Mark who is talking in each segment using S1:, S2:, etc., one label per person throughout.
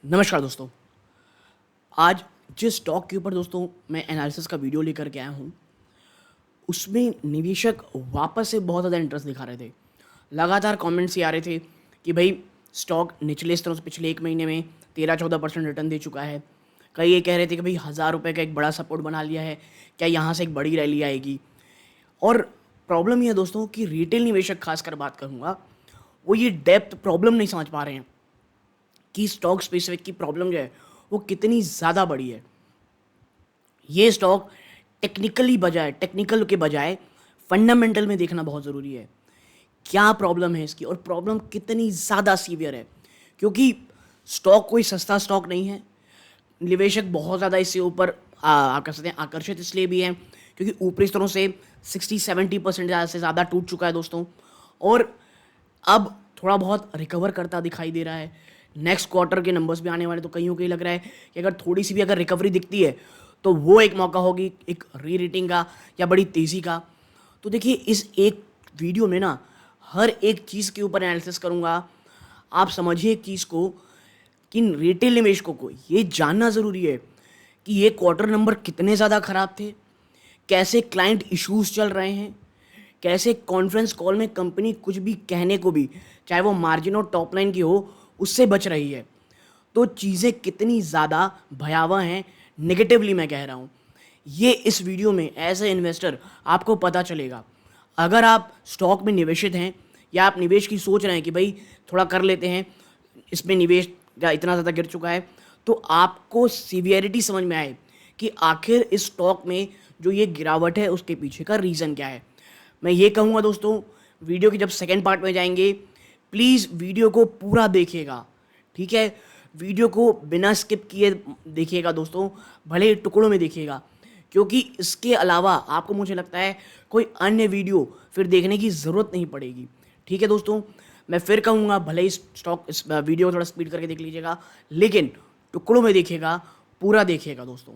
S1: नमस्कार दोस्तों। आज जिस स्टॉक के ऊपर दोस्तों मैं एनालिसिस का वीडियो लेकर के आया हूँ, उसमें निवेशक वापस से बहुत ज़्यादा इंटरेस्ट दिखा रहे थे। लगातार कमेंट्स ये आ रहे थे कि भाई स्टॉक निचले स्तरों से पिछले 1 महीने में 13-14% रिटर्न दे चुका है। कई ये कह रहे थे कि भाई ₹1000 का एक बड़ा सपोर्ट बना लिया है, क्या यहाँ से एक बड़ी रैली आएगी? और प्रॉब्लम ये है दोस्तों कि रिटेल निवेशक खासकर बात करूँगा, वो ये डेप्थ प्रॉब्लम नहीं समझ पा रहे हैं कि स्टॉक स्पेसिफिक की प्रॉब्लम जो है वो कितनी ज़्यादा बड़ी है। ये स्टॉक टेक्निकल के बजाय फंडामेंटल में देखना बहुत ज़रूरी है। क्या प्रॉब्लम है इसकी और प्रॉब्लम कितनी ज़्यादा सीवियर है, क्योंकि स्टॉक कोई सस्ता स्टॉक नहीं है। निवेशक बहुत ज़्यादा इससे ऊपर आप कह सकते हैं आकर्षित इसलिए भी हैं क्योंकि ऊपरी स्तरों से 60-70% से ज़्यादा टूट चुका है दोस्तों, और अब थोड़ा बहुत रिकवर करता दिखाई दे रहा है। नेक्स्ट क्वार्टर के नंबर्स भी आने वाले, तो कईयों को ये लग रहा है कि अगर थोड़ी सी भी अगर रिकवरी दिखती है तो वो एक मौका होगी एक री रेटिंग का या बड़ी तेज़ी का। तो देखिए, इस एक वीडियो में ना हर एक चीज़ के ऊपर एनालिसिस करूँगा। आप समझिए एक चीज़ को कि रिटेल निवेशकों को ये जानना ज़रूरी है कि ये क्वार्टर नंबर कितने ज़्यादा ख़राब थे, कैसे क्लाइंट इश्यूज चल रहे हैं, कैसे कॉन्फ्रेंस कॉल में कंपनी कुछ भी कहने को भी, चाहे वो मार्जिन और टॉप लाइन की हो, उससे बच रही है। तो चीज़ें कितनी ज़्यादा भयावह हैं, नेगेटिवली मैं कह रहा हूँ, ये इस वीडियो में एज ए इन्वेस्टर आपको पता चलेगा। अगर आप स्टॉक में निवेशित हैं या आप निवेश की सोच रहे हैं कि भाई थोड़ा कर लेते हैं, इसमें निवेश का इतना ज़्यादा गिर चुका है, तो आपको सीवियरिटी समझ में आए कि आखिर इस स्टॉक में जो ये गिरावट है उसके पीछे का रीज़न क्या है। मैं ये कहूँगा दोस्तों, वीडियो की जब सेकेंड पार्ट में जाएंगे, प्लीज़ वीडियो को पूरा देखिएगा, ठीक है? वीडियो को बिना स्किप किए देखिएगा दोस्तों, भले ही टुकड़ों में देखिएगा, क्योंकि इसके अलावा आपको मुझे लगता है कोई अन्य वीडियो फिर देखने की ज़रूरत नहीं पड़ेगी। ठीक है दोस्तों, मैं फिर कहूँगा भले ही इस वीडियो को थोड़ा स्पीड करके देख लीजिएगा, लेकिन टुकड़ों में देखिएगा, पूरा देखिएगा दोस्तों।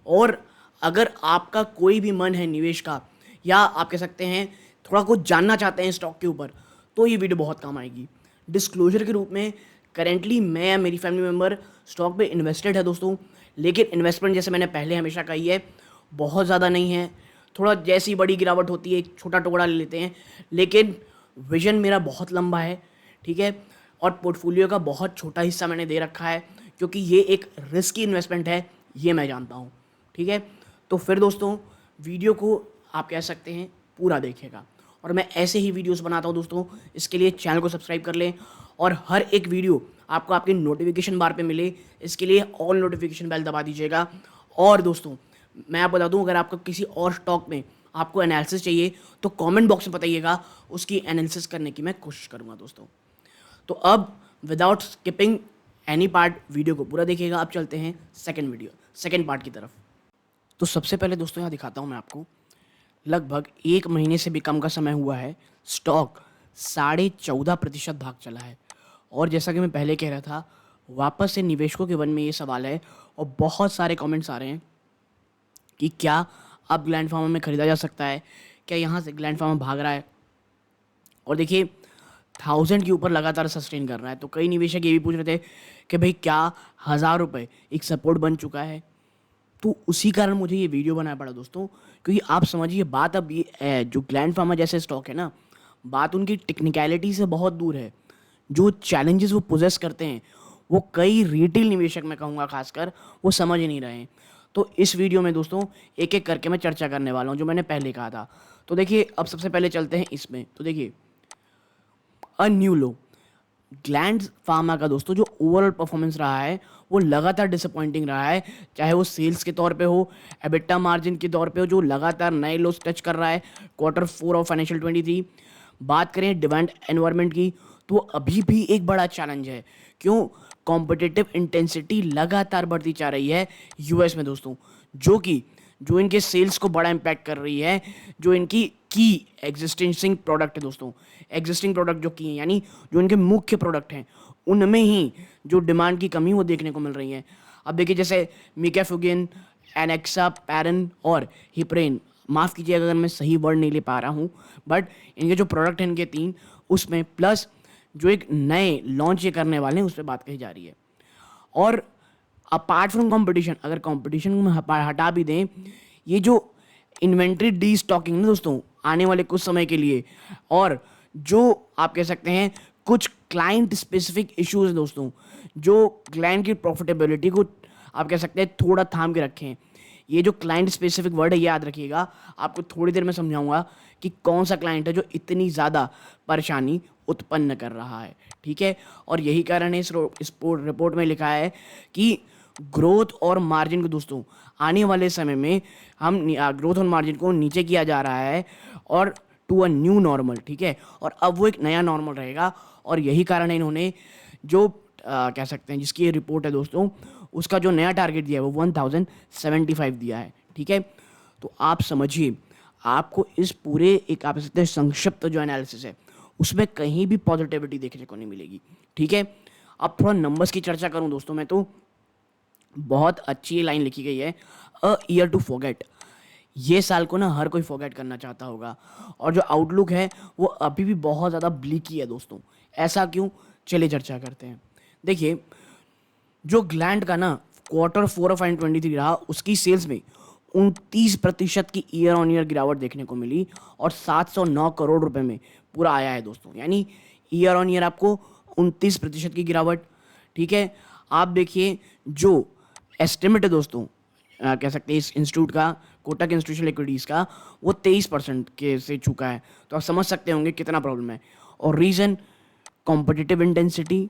S1: और अगर आपका कोई भी मन है निवेश का, या आप कह सकते हैं थोड़ा कुछ जानना चाहते हैं स्टॉक के ऊपर, तो ये वीडियो बहुत काम आएगी। डिस्क्लोजर के रूप में करेंटली मैं या मेरी फैमिली मेम्बर स्टॉक पे इन्वेस्टेड है दोस्तों, लेकिन इन्वेस्टमेंट जैसे मैंने पहले हमेशा कही है बहुत ज़्यादा नहीं है। थोड़ा जैसी बड़ी गिरावट होती है एक छोटा टुकड़ा ले लेते हैं, लेकिन विजन मेरा बहुत लंबा है, ठीक है? और पोर्टफोलियो का बहुत छोटा हिस्सा मैंने दे रखा है, क्योंकि ये एक रिस्की इन्वेस्टमेंट है, ये मैं जानता हूँ, ठीक है? तो फिर दोस्तों, वीडियो को आप कह सकते हैं पूरा देखिएगा, और मैं ऐसे ही वीडियोस बनाता हूँ दोस्तों। इसके लिए चैनल को सब्सक्राइब कर लें और हर एक वीडियो आपको आपके नोटिफिकेशन बार पे मिले, इसके लिए ऑल नोटिफिकेशन बेल दबा दीजिएगा। और दोस्तों, मैं आपको बता दूं, अगर आपको किसी और स्टॉक में आपको एनालिसिस चाहिए तो कमेंट बॉक्स में बताइएगा, उसकी एनालिसिस करने की मैं कोशिश करूँगा दोस्तों। तो अब without skipping any part, video को पूरा देखिएगा। अब चलते हैं सेकेंड पार्ट की तरफ। तो सबसे पहले दोस्तों यहाँ दिखाता हूँ मैं आपको, लगभग 1 महीने से भी कम का समय हुआ है, स्टॉक 14.5% भाग चला है। और जैसा कि मैं पहले कह रहा था, वापस से निवेशकों के मन में ये सवाल है और बहुत सारे कमेंट्स आ रहे हैं कि क्या अब ग्लैंड फार्मा में ख़रीदा जा सकता है, क्या यहाँ से ग्लैंड फार्मा भाग रहा है। और देखिए, 1000 के ऊपर लगातार सस्टेन कर रहा है, तो कई निवेशक ये भी पूछ रहे थे कि भाई क्या ₹1000 एक सपोर्ट बन चुका है। तो उसी कारण मुझे ये वीडियो बनाना पड़ा दोस्तों, क्योंकि आप समझिए बात अब ये है, जो ग्लैंड फार्मा जैसे स्टॉक है ना, बात उनकी टेक्निकलिटी से बहुत दूर है। जो चैलेंजेस वो पोजेस करते हैं, वो कई रिटेल निवेशक, मैं कहूँगा खासकर, वो समझ नहीं रहे हैं। तो इस वीडियो में दोस्तों एक एक करके मैं चर्चा करने वाला हूँ, जो मैंने पहले कहा था। तो देखिए, अब सबसे पहले चलते हैं इसमें। तो देखिए, a new low, gland Pharma का दोस्तों जो ओवरऑल परफॉर्मेंस रहा है वो लगातार डिसअपॉइंटिंग रहा है, चाहे वो सेल्स के तौर पे हो, एबिटा मार्जिन के तौर पे हो, जो लगातार नए लोस टच कर रहा है Q4 ऑफ फाइनेंशियल 23। बात करें डिमांड एनवायरनमेंट की, तो वो अभी भी एक बड़ा चैलेंज है। क्यों? कॉम्पिटिटिव इंटेंसिटी लगातार बढ़ती जा रही है यूएस में दोस्तों, जो इनके सेल्स को बड़ा इम्पैक्ट कर रही है। जो इनकी की एग्जिस्टिंग प्रोडक्ट है दोस्तों, एग्जिस्टिंग प्रोडक्ट जो की है, यानी जो इनके मुख्य प्रोडक्ट हैं, उनमें ही जो डिमांड की कमी वो देखने को मिल रही है। अब देखिए, जैसे मिकाफुगिन, एनेक्सा पैरन और हिप्रेन, माफ़ कीजिएगा अगर मैं सही वर्ड नहीं ले पा रहा हूँ, बट इनके जो प्रोडक्ट हैं इनके 3, उसमें प्लस जो एक नए लॉन्च ये करने वाले हैं उस पर बात कही जा रही है। और अपार्ट फ्रॉम कंपटीशन, अगर कंपटीशन में हटा भी दें, ये जो इन्वेंट्री डी स्टॉकिंग ना दोस्तों आने वाले कुछ समय के लिए, और जो आप कह सकते हैं कुछ क्लाइंट स्पेसिफिक इश्यूज दोस्तों, जो क्लाइंट की प्रॉफिटेबिलिटी को आप कह सकते हैं थोड़ा थाम के रखें। ये जो क्लाइंट स्पेसिफिक वर्ड है, याद रखिएगा, आपको थोड़ी देर में समझाऊंगा कि कौन सा क्लाइंट है जो इतनी ज़्यादा परेशानी उत्पन्न कर रहा है, ठीक है। और यही कारण है इस रिपोर्ट में लिखा है कि ग्रोथ और मार्जिन को दोस्तों आने वाले समय में हम ग्रोथ और मार्जिन को नीचे किया जा रहा है और टू अ न्यू नॉर्मल, ठीक है। और अब वो एक नया नॉर्मल रहेगा, और यही कारण है इन्होंने जो कह सकते हैं जिसकी ये रिपोर्ट है दोस्तों, उसका जो नया टारगेट दिया है वो 1075 दिया है, ठीक है। तो आप समझिए, आपको इस पूरे एक आप सकते हैं संक्षिप्त जो एनालिसिस है उसमें कहीं भी पॉजिटिविटी देखने को नहीं मिलेगी, ठीक है। अब थोड़ा नंबर्स की चर्चा करूं दोस्तों मैं, तो बहुत अच्छी लाइन लिखी गई है, अ ईयर टू फॉरगेट। ये साल को ना हर कोई फॉरगेट करना चाहता होगा, और जो आउटलुक है वो अभी भी बहुत ज़्यादा ब्लीकी है दोस्तों। ऐसा क्यों, चलिए चर्चा करते हैं। देखिए, जो ग्लैंड का ना Q4 ऑफ 2023 रहा, उसकी सेल्स में 29% की ईयर ऑन ईयर गिरावट देखने को मिली, और 709 करोड़ रुपए में पूरा आया है दोस्तों। यानी ईयर ऑन ईयर आपको 29% की गिरावट, ठीक है। आप देखिए जो एस्टिमेट है दोस्तों, कह सकते हैं इस इंस्टीट्यूट का, कोटक इंस्टीट्यूशनल इक्विटीज़ का, वो 23% के से चुका है। तो आप समझ सकते होंगे कितना प्रॉब्लम है। और reason, competitive intensity,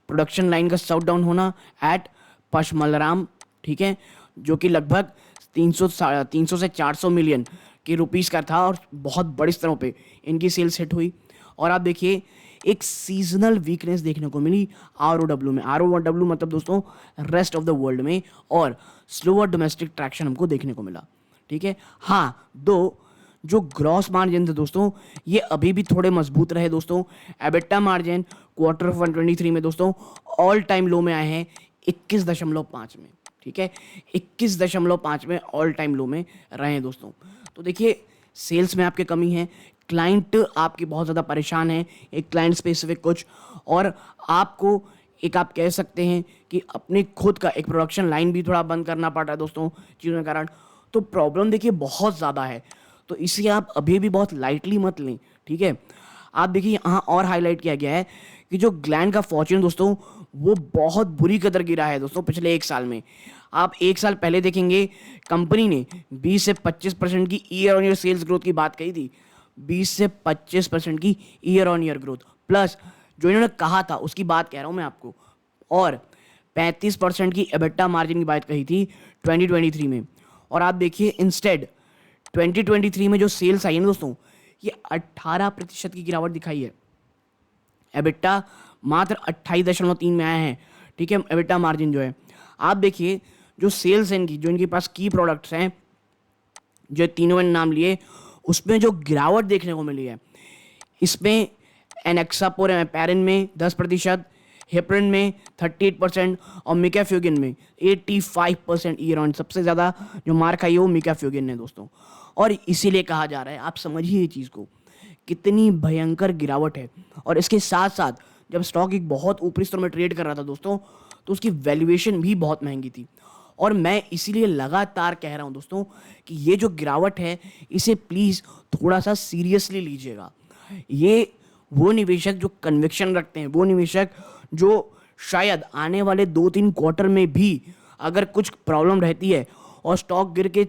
S1: production line का शट डाउन होना एट पशमलराम, ठीक है, जो कि लगभग 300 से 400 मिलियन के रुपीस का था, और बहुत बड़ी स्तरों पे इनकी सेल्स हिट हुई। और आप देखिए एक सीजनल वीकनेस देखने को मिली ROW में। ROW मतलब दोस्तों रेस्ट ऑफ द वर्ल्ड में, और स्लोअर डोमेस्टिक ट्रैक्शन हमको देखने को मिला, ठीक है। हाँ, दो जो ग्रॉस मार्जिन थे दोस्तों, ये अभी भी थोड़े मजबूत रहे दोस्तों। एबिटा मार्जिन Q1 2023 में दोस्तों ऑल टाइम लो में आए हैं 21.5 में, ठीक है। 21.5 में ऑल टाइम लो में रहे हैं दोस्तों। तो देखिए, सेल्स में आपके कमी है, क्लाइंट आपके बहुत ज़्यादा परेशान है, एक क्लाइंट स्पेसिफिक कुछ, और आपको एक आप कह सकते हैं कि अपने खुद का एक प्रोडक्शन लाइन भी थोड़ा बंद करना पड़ रहा है दोस्तों चीज़ों के कारण। तो प्रॉब्लम देखिए बहुत ज़्यादा है, तो इसे आप अभी भी बहुत लाइटली मत लें, ठीक है। आप देखिए यहाँ और हाईलाइट किया गया है कि जो ग्लैंड का फॉर्च्यून दोस्तों वो बहुत बुरी कदर गिरा है दोस्तों पिछले एक साल में। आप एक साल पहले देखेंगे, कंपनी ने 20 से 25% की year on year sales growth की बात कही थी, 20 से 25% की year on year growth, plus जो इन्होंने कहा था उसकी बात कह रहा हूँ मैं आपको, और 35% की एबिटा मार्जिन की बात कही थी 2023 में। और आप देखिए इंस्टेड 2023 में जो सेल्स आई है ना दोस्तों, ये 18% की गिरावट दिखाई है। एबिटा मात्र 28.3 में आए हैं, ठीक है, एबिटा मार्जिन जो है। आप देखिए जो सेल्स हैं इनकी, जो इनके पास की प्रोडक्ट्स हैं, जो तीनों मैंने नाम लिए, उसमें जो गिरावट देखने को मिली है, इसमें एनेक्सापोर पैरिन में 10%, हेपरिन में 38%, और मिकाफ्यूगिन में 85% ईयर ऑन। सबसे ज़्यादा जो मार खाई है वो मिकाफ्यूगिन ने दोस्तों। और इसीलिए कहा जा रहा है, आप समझिए ये चीज़ को, कितनी भयंकर गिरावट है। और इसके साथ साथ जब स्टॉक एक बहुत ऊपरी स्तर में ट्रेड कर रहा था दोस्तों, तो उसकी वैल्यूएशन भी बहुत महंगी थी। और मैं इसीलिए लगातार कह रहा हूं दोस्तों कि ये जो गिरावट है इसे प्लीज़ थोड़ा सा सीरियसली लीजिएगा। ये वो निवेशक जो कन्विक्शन रखते हैं, वो निवेशक जो शायद आने वाले 2-3 क्वार्टर में भी अगर कुछ प्रॉब्लम रहती है और स्टॉक गिर के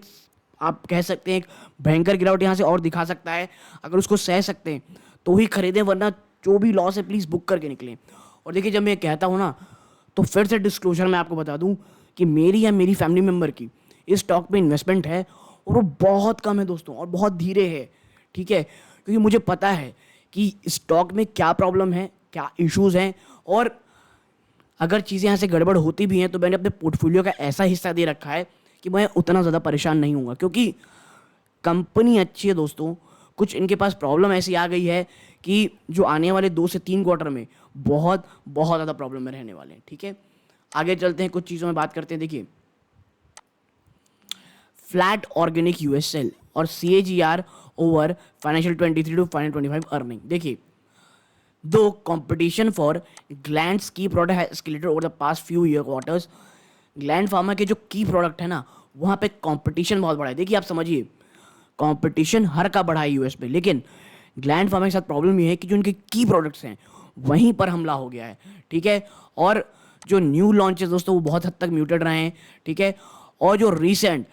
S1: आप कह सकते हैं एक भयंकर गिरावट यहाँ से और दिखा सकता है, अगर उसको सह सकते हैं तो ही खरीदें, वरना जो भी लॉस है प्लीज़ बुक करके निकलें। और देखिए, जब मैं कहता हूँ ना, तो फिर से डिस्क्लोजर मैं आपको बता दूँ कि मेरी या मेरी फैमिली मेम्बर की इस स्टॉक में इन्वेस्टमेंट है, और वो बहुत कम है दोस्तों, और बहुत धीरे है, ठीक है। क्योंकि मुझे पता है कि स्टॉक में क्या प्रॉब्लम है, क्या इश्यूज़ हैं, और अगर चीज़ें यहाँ से गड़बड़ होती भी हैं तो मैंने अपने पोर्टफोलियो का ऐसा हिस्सा दे रखा है कि मैं उतना ज़्यादा परेशान नहीं हूँगा, क्योंकि कंपनी अच्छी है दोस्तों। कुछ इनके पास प्रॉब्लम ऐसी आ गई है कि जो आने वाले 2 से 3 क्वार्टर में बहुत बहुत ज़्यादा प्रॉब्लम में रहने वाले हैं, ठीक है। आगे चलते हैं, कुछ चीज़ों में बात करते हैं। देखिए, फ्लैट ऑर्गेनिक यूएस सेल और CAGR over financial 23 to financial 25 earning. देखिए, दो कंपटीशन फॉर ग्लैंड्स की product has escalated over the past few year quarters. Gland Pharma के जो की प्रोडक्ट है ना, वहाँ पे कंपटीशन बहुत बड़ा है। देखिए आप समझिए, कंपटीशन हर का बढ़ा है यूएस पे, लेकिन ग्लैंड फार्मा के साथ प्रॉब्लम ये है कि जो उनके की प्रोडक्ट्स हैं वहीं पर हमला हो गया है। ठीक है, और जो न्यू लॉन्चेस दोस्तों वो बहुत हद तक म्यूटेड रहे हैं। ठीक है, और जो रिसेंट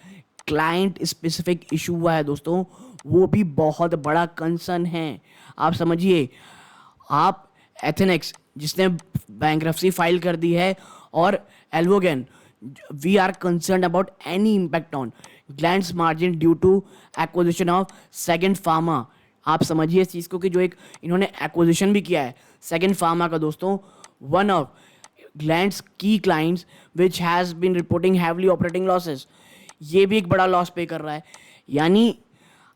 S1: क्लाइंट स्पेसिफिक इशू हुआ है दोस्तों, वो भी बहुत बड़ा कंसर्न है। आप समझिए, आप एथेनिक्स जिसने बैंक्रप्सी फाइल कर दी है, और Alvogen, we are concern about any impact on Gland's margin due to acquisition of second pharma. आप समझिए इस चीज़ को कि जो एक इन्होंने एक्विजिशन भी किया है सेकंड फार्मा का दोस्तों, वन ऑफ ग्लैंड्स की clients which has been reporting heavily operating losses, ये भी एक बड़ा लॉस पे कर रहा है। यानी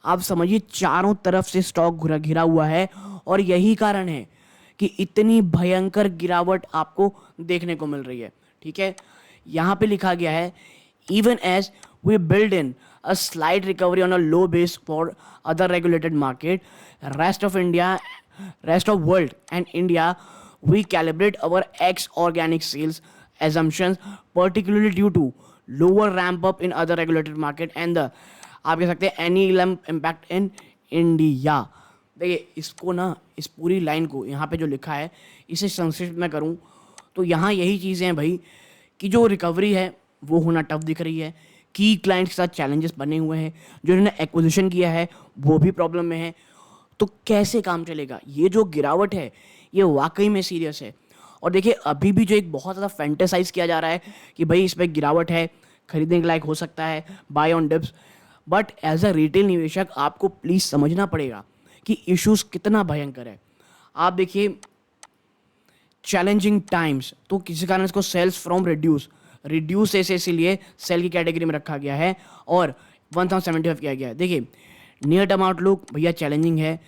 S1: आप समझिए चारों तरफ से स्टॉक घिरा हुआ है, और यही कारण है कि इतनी भयंकर गिरावट आपको देखने को मिल रही है। ठीक है, यहाँ पे लिखा गया है even as we build in a slight recovery on a low base for other regulated market, rest of world and India, we calibrate our ex organic sales assumptions, particularly due to lower ramp up in other regulated market and the आप कह सकते हैं any impact in India। देखिए इसको ना, इस पूरी line को यहाँ पे जो लिखा है इसे संक्षिप्त में करूँ तो यहाँ यही चीज़ें हैं भाई, कि जो रिकवरी है वो होना टफ दिख रही है, की क्लाइंट्स के साथ चैलेंजेस बने हुए हैं, जो इन्होंने एक्विजिशन किया है वो भी प्रॉब्लम में है, तो कैसे काम चलेगा। ये जो गिरावट है ये वाकई में सीरियस है। और देखिए अभी भी जो एक बहुत ज़्यादा फैंटेसाइज किया जा रहा है कि भाई इस पर गिरावट है, खरीदने के लायक हो सकता है, buy on dips, but as a retail निवेशक आपको प्लीज़ समझना पड़ेगा कि इश्यूज कितना भयंकर है। आप देखिए चैलेंजिंग टाइम्स, तो किसी कारण इसको सेल्स फ्रॉम रिड्यूस ऐसे इसीलिए सेल की कैटेगरी में रखा गया है और 1075 किया गया है। देखिए नियर टर्म आउटलुक भैया चैलेंजिंग है।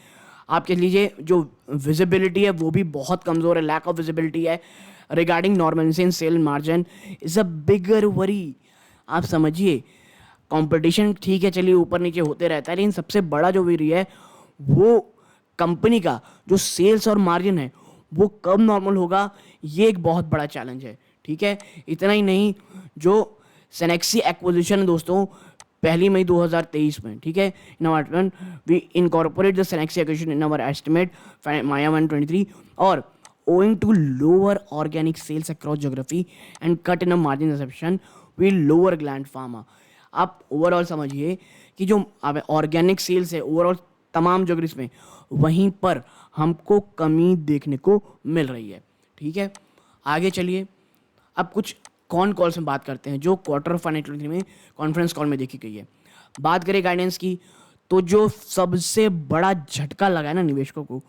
S1: आप कह लीजिए जो विजिबिलिटी है वो भी बहुत कमज़ोर है, लैक ऑफ विजिबिलिटी है regarding normalcy in sale margin is a bigger worry. आप समझिए कंपटीशन ठीक है, चलिए ऊपर नीचे होते रहता है, लेकिन सबसे बड़ा जो वरी है वो कंपनी का जो सेल्स और मार्जिन है वो कब नॉर्मल होगा, ये एक बहुत बड़ा चैलेंज है। ठीक है, इतना ही नहीं, जो सेनेक्सी एक्विजिशन है दोस्तों 1 मई 2023 में, ठीक है, in our we incorporate the Cenexi acquisition in our estimate माया 123 और owing to lower organic sales across geography and cut in a margin assumption will lower gland pharma। आप ओवरऑल समझिए कि जो ऑर्गेनिक सेल्स है ओवरऑल तमाम geographies में, वहीं पर हमको कमी देखने को मिल रही है। ठीक है, आगे चलिए अब कुछ कौन कॉल्स में बात करते हैं जो क्वार्टर फाइनेंशियल में कॉन्फ्रेंस कॉल में देखी गई है। बात करें गाइडेंस की, तो जो सबसे बड़ा झटका लगा है ना निवेशकों को,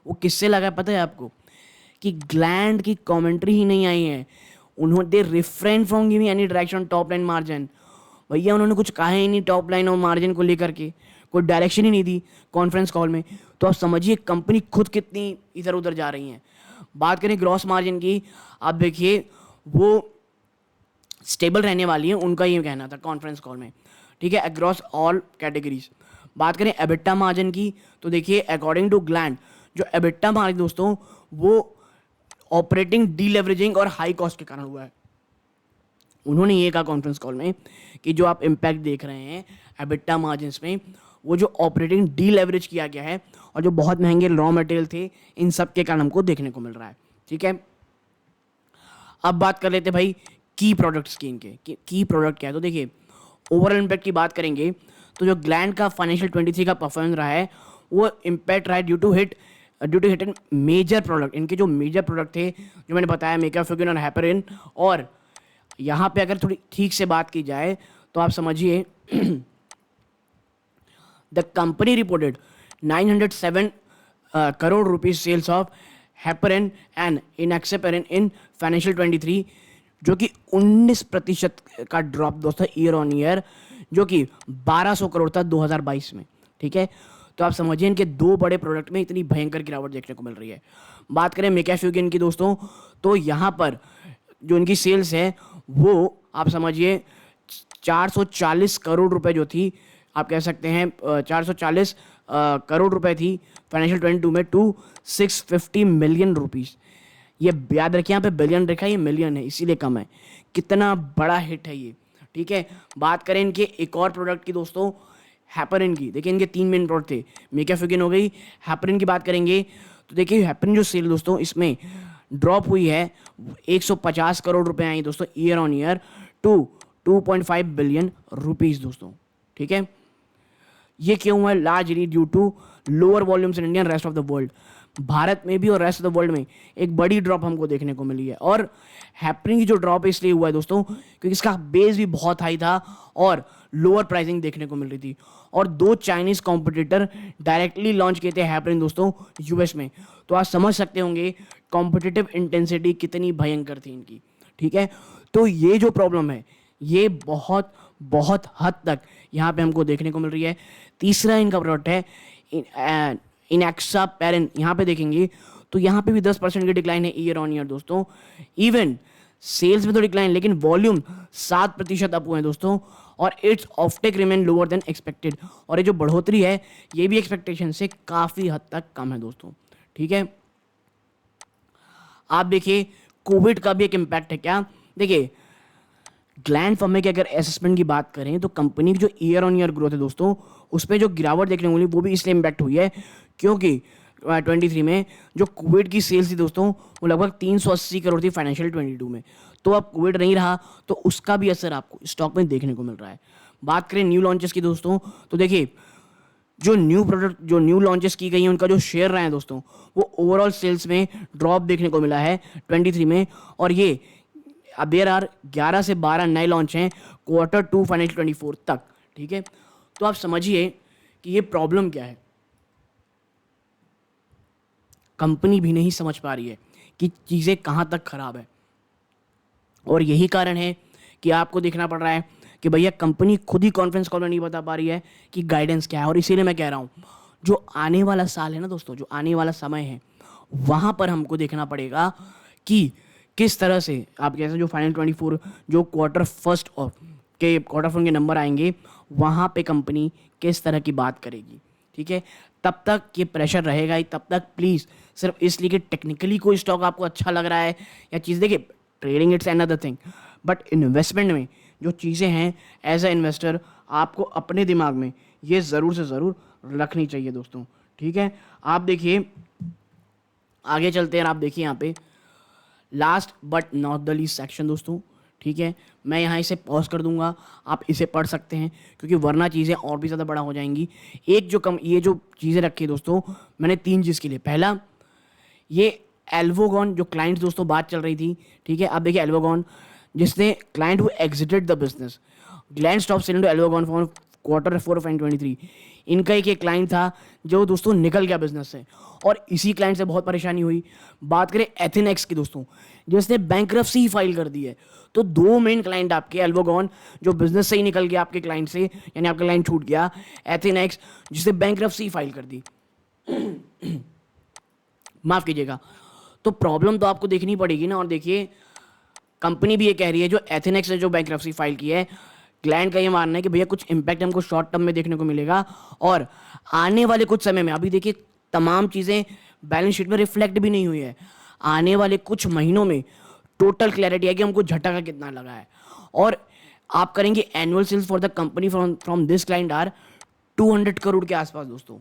S1: वो किससे लगा है पता है आपको, कि ग्लैंड की कमेंट्री ही नहीं आई है। उन्होंने they refrain from giving any direction top line margin. भैया उन्होंने कुछ कहा ही नहीं टॉप लाइन और मार्जिन को लेकर के, कोई डायरेक्शन ही नहीं दी कॉन्फ्रेंस कॉल में। तो आप समझिए कंपनी खुद कितनी इधर उधर जा रही हैं। बात करें ग्रॉस मार्जिन की, आप देखिए वो स्टेबल रहने वाली है, उनका ये कहना था कॉन्फ्रेंस कॉल में। ठीक है, अक्रॉस ऑल कैटेगरीज। बात करें एबिटा मार्जिन की, तो देखिए अकॉर्डिंग टू ग्लैंड जो एबिटा मार्जिन दोस्तों वो ऑपरेटिंग डीलेवरेजिंग और हाई कॉस्ट के कारण हुआ है। उन्होंने ये कहा कॉन्फ्रेंस कॉल में कि जो आप इम्पैक्ट देख रहे हैं एबिटा मार्जिन्स में, वो जो ऑपरेटिंग डीलेवरेज किया गया है और जो बहुत महंगे रॉ मटेरियल थे, इन सब के कारण हमको देखने को मिल रहा है। ठीक है, अब बात कर लेते भाई की प्रोडक्ट्स की, इनके की प्रोडक्ट क्या है। तो देखिए ओवरऑल इम्पैक्ट की बात करेंगे तो जो ग्लैंड का फाइनेंशियल 23 का परफॉर्मेंस रहा है वो इम्पैक्ट रहा है due to hit and major product. इनके जो मेजर प्रोडक्ट थे जो मैंने बताया मेकाफिगिन और हेपरिन, और यहाँ पे अगर थोड़ी ठीक से बात की जाए तो आप समझिए the company reported 907 crore rupees sales of heparin and enoxaparin in financial 23, जो कि 19% का ड्रॉप दोस्तों ईयर ऑन ईयर, जो कि 1200 करोड़ था 2022 में। ठीक है, तो आप समझिए इनके दो बड़े प्रोडक्ट में इतनी भयंकर गिरावट देखने को मिल रही है। बात करें मेकाफिगिन की दोस्तों, तो यहाँ पर जो इनकी सेल्स है वो आप समझिए 440 करोड़ रुपए जो थी, आप कह सकते हैं 440 करोड़ रुपए थी फाइनेंशियल 22 में टू 650 मिलियन रुपीस। ये याद रखिए, यहाँ पे बिलियन रखा है, ये मिलियन है इसीलिए कम है। कितना बड़ा हिट है ये, ठीक है। बात करें इनके एक और प्रोडक्ट की दोस्तों, हैपरिन की। देखिए इनके 3 मेन प्रोडक्ट थे, मेकाफिगिन हो गई, हैपरिन की बात करेंगे तो देखिए हैपरिन जो सेल दोस्तों इसमें ड्रॉप हुई है 150 करोड़ रुपए आई दोस्तों year on year to 2.5 billion rupees दोस्तों, ठीक है। ये क्यों हुआ? Largely due to lower volumes in India and rest of the world. Bharat में भी और रेस्ट ऑफ द वर्ल्ड में एक बड़ी ड्रॉप हमको देखने को मिली है। और हैपरिन की जो ड्रॉप इसलिए हुआ है दोस्तों क्योंकि इसका बेस भी बहुत हाई था और लोअर प्राइसिंग देखने को मिल रही थी। और 2 चाइनीज कॉम्पिटिटर डायरेक्टली लॉन्च किए थे हैपरिन दोस्तों यूएस में। तो आप समझ सकते होंगे कॉम्पिटिटिव इंटेंसिटी कितनी भयंकर थी इनकी, ठीक है। तो ये जो प्रॉब्लम है ये बहुत बहुत हद तक यहाँ पे हमको देखने को मिल रही है। तीसरा इनका प्रोडक्ट है इनएक्सापेरिन। यहाँ पे देखेंगे तो यहाँ पे भी 10% की डिक्लाइन है ईयर ऑन ईयर दोस्तों। इवन सेल्स में तो डिक्लाइन, लेकिन वॉल्यूम 7% अप हुए हैं दोस्तों। और it's offtake remain lower than expected. और ये जो बढ़ोतरी है ये भी एक्सपेक्टेशन से काफ़ी हद तक कम है दोस्तों, ठीक है। आप देखिए कोविड का भी एक इम्पैक्ट है क्या। देखिए ग्लैंड फार्मा की अगर असेसमेंट की बात करें तो कंपनी की जो ईयर ऑन ईयर ग्रोथ है दोस्तों उस पर जो गिरावट देखने को मिली वो भी इसलिए इम्पैक्ट हुई है क्योंकि 23 में जो कोविड की सेल्स थी दोस्तों वो लगभग 380 करोड़ थी फाइनेंशियल 22 में। तो अब कोविड नहीं रहा तो उसका भी असर आपको स्टॉक में देखने को मिल रहा है। बात करें न्यू लॉन्चेस की दोस्तों तो देखिए जो न्यू लॉन्चेस की गई हैं उनका जो शेयर रहा है दोस्तों वो ओवरऑल सेल्स में ड्रॉप देखने को मिला है 23 में। और ये अब देर आर 11 से 12 नए लॉन्च हैं Q2 फाइनेंशियल 24 तक, ठीक है। तो आप समझिए कि ये प्रॉब्लम क्या है। कंपनी भी नहीं समझ पा रही है कि चीज़ें कहाँ तक खराब है। और यही कारण है कि आपको देखना पड़ रहा है कि भैया कंपनी खुद ही कॉन्फ्रेंस कॉल में नहीं बता पा रही है कि गाइडेंस क्या है। और इसीलिए मैं कह रहा हूँ जो आने वाला साल है ना दोस्तों, जो आने वाला समय है वहाँ पर हमको देखना पड़ेगा कि किस तरह से आप कैसे जो फाइनल 24 जो क्वार्टर फोर के नंबर आएंगे वहाँ पे कंपनी किस तरह की बात करेगी, ठीक है। तब तक ये प्रेशर रहेगा ही। तब तक प्लीज़ सिर्फ इसलिए कि टेक्निकली कोई स्टॉक आपको अच्छा लग रहा है या चीज़, देखिए trading it's another thing, but investment में जो चीज़ें हैं एज अ इन्वेस्टर आपको अपने दिमाग में ये ज़रूर से ज़रूर रखनी चाहिए दोस्तों, ठीक है। आप देखिए आगे चलते हैं। आप देखिए यहाँ पे last but not the least section दोस्तों, ठीक है। मैं यहाँ इसे पॉज कर दूंगा, आप इसे पढ़ सकते हैं क्योंकि वरना चीज़ें और भी ज़्यादा बड़ा हो जाएंगी। ये जो चीज़ें रखी दोस्तों मैंने 3 चीज़ के लिए। पहला ये एल्वोगॉन जो क्लाइंट दोस्तों बात चल रही थी, ठीक है। आप देखिए एल्वोगॉन जिसने client who exited the business, Gland stop selling to Alvogen for Q4 of 2023। इनका एक क्लाइंट था जो दोस्तों निकल गया बिजनेस से और इसी क्लाइंट से बहुत परेशानी हुई। बात करें एथेनेक्स की दोस्तों जिसने बैंकरप्सी ही फाइल कर दी है। तो 2 मेन क्लाइंट आपके, एल्वोगॉन जो बिजनेस से ही निकल गया आपके क्लाइंट से यानी आपका क्लाइंट छूट गया, एथेनेक्स जिसने बैंकरप्सी फाइल कर दी माफ कीजिएगा। तो प्रॉब्लम तो आपको देखनी पड़ेगी ना। और देखिए कंपनी भी ये कह रही है जो एथेनेक्स ने जो बैंकरप्सी फाइल की है, क्लाइंट का ये मानना है कि भैया कुछ इंपैक्ट हमको शॉर्ट टर्म में देखने को मिलेगा और आने वाले कुछ समय में, अभी देखिए तमाम चीज़ें बैलेंस शीट में रिफ्लेक्ट भी नहीं हुई है, आने वाले कुछ महीनों में टोटल क्लैरिटी है कि हमको झटका कितना लगा है। और आप करेंगे annual sales for the company from this client are 200 crore के आसपास दोस्तों,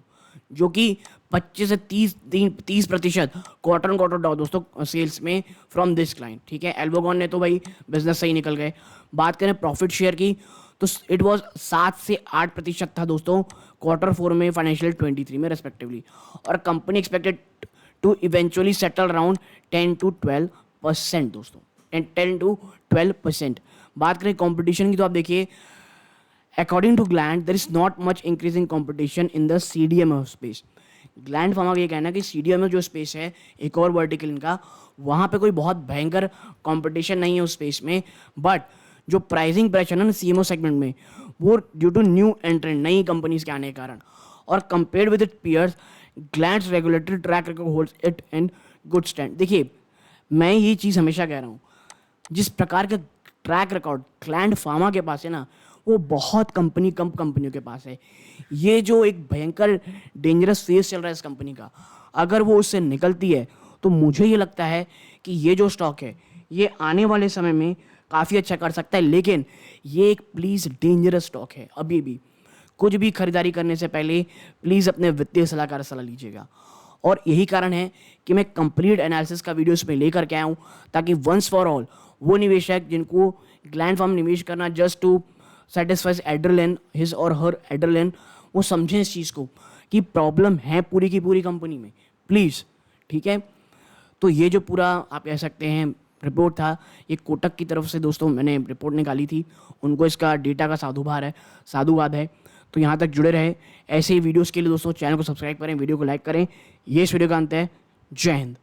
S1: जो कि 25 से 30% क्वार्टर ऑन क्वार्टर दोस्तों सेल्स में फ्रॉम दिस क्लाइंट, ठीक है। एल्वोगॉन ने तो भाई बिजनेस से ही निकल गए। बात करें प्रॉफिट शेयर की तो इट वाज 7 से 8% था दोस्तों Q4 में फाइनेंशियल 23 में रेस्पेक्टिवली। और company expected to eventually settle around 10 to 12% दोस्तों, 10 to 12%। बात करें कंपटीशन की तो आप देखिए according to Gland there is not much increasing competition in the CDMO space. Gland Pharma का ये कहना है कि CDMO जो स्पेस है एक और वर्टिकल इनका, वहाँ पे कोई बहुत भयंकर कंपटीशन नहीं है उस स्पेस में। बट जो प्राइसिंग प्रेशर है ना CMO सेगमेंट में वो ड्यू टू न्यू एंट्रेंट, नई कंपनीज के आने के कारण और compared with it peers Gland's regulatory track record holds it in good stand. देखिए मैं ये चीज़ हमेशा कह रहा हूँ, जिस प्रकार का ट्रैक रिकॉर्ड ग्लैंड फार्मा के पास है ना वो बहुत कम कंपनियों के पास है। ये जो एक भयंकर डेंजरस फेज चल रहा है इस कंपनी का, अगर वो उससे निकलती है तो मुझे ये लगता है कि ये जो स्टॉक है ये आने वाले समय में काफ़ी अच्छा कर सकता है। लेकिन ये एक प्लीज़ डेंजरस स्टॉक है। अभी भी कुछ भी खरीदारी करने से पहले प्लीज़ अपने वित्तीय सलाहकार से सलाह लीजिएगा। और यही कारण है कि मैं कंप्लीट एनालिसिस का वीडियो इसमें लेकर के आया हूँ, ताकि वंस फॉर ऑल वो निवेशक जिनको ग्लैंड फॉर्म निवेश करना just to satisfies adrenaline, his और हर एड्रेलिन, वो समझें इस चीज़ को कि प्रॉब्लम है पूरी की पूरी कंपनी में, प्लीज़। ठीक है, तो ये जो पूरा आप कह सकते हैं रिपोर्ट था, ये कोटक की तरफ से दोस्तों मैंने रिपोर्ट निकाली थी, उनको इसका डेटा का साधुवाद है। तो यहाँ तक जुड़े रहे ऐसे ही वीडियोस के लिए दोस्तों। चैनल को सब्सक्राइब करें, वीडियो को लाइक करें। ये इस वीडियो का अंत है। जय हिंद।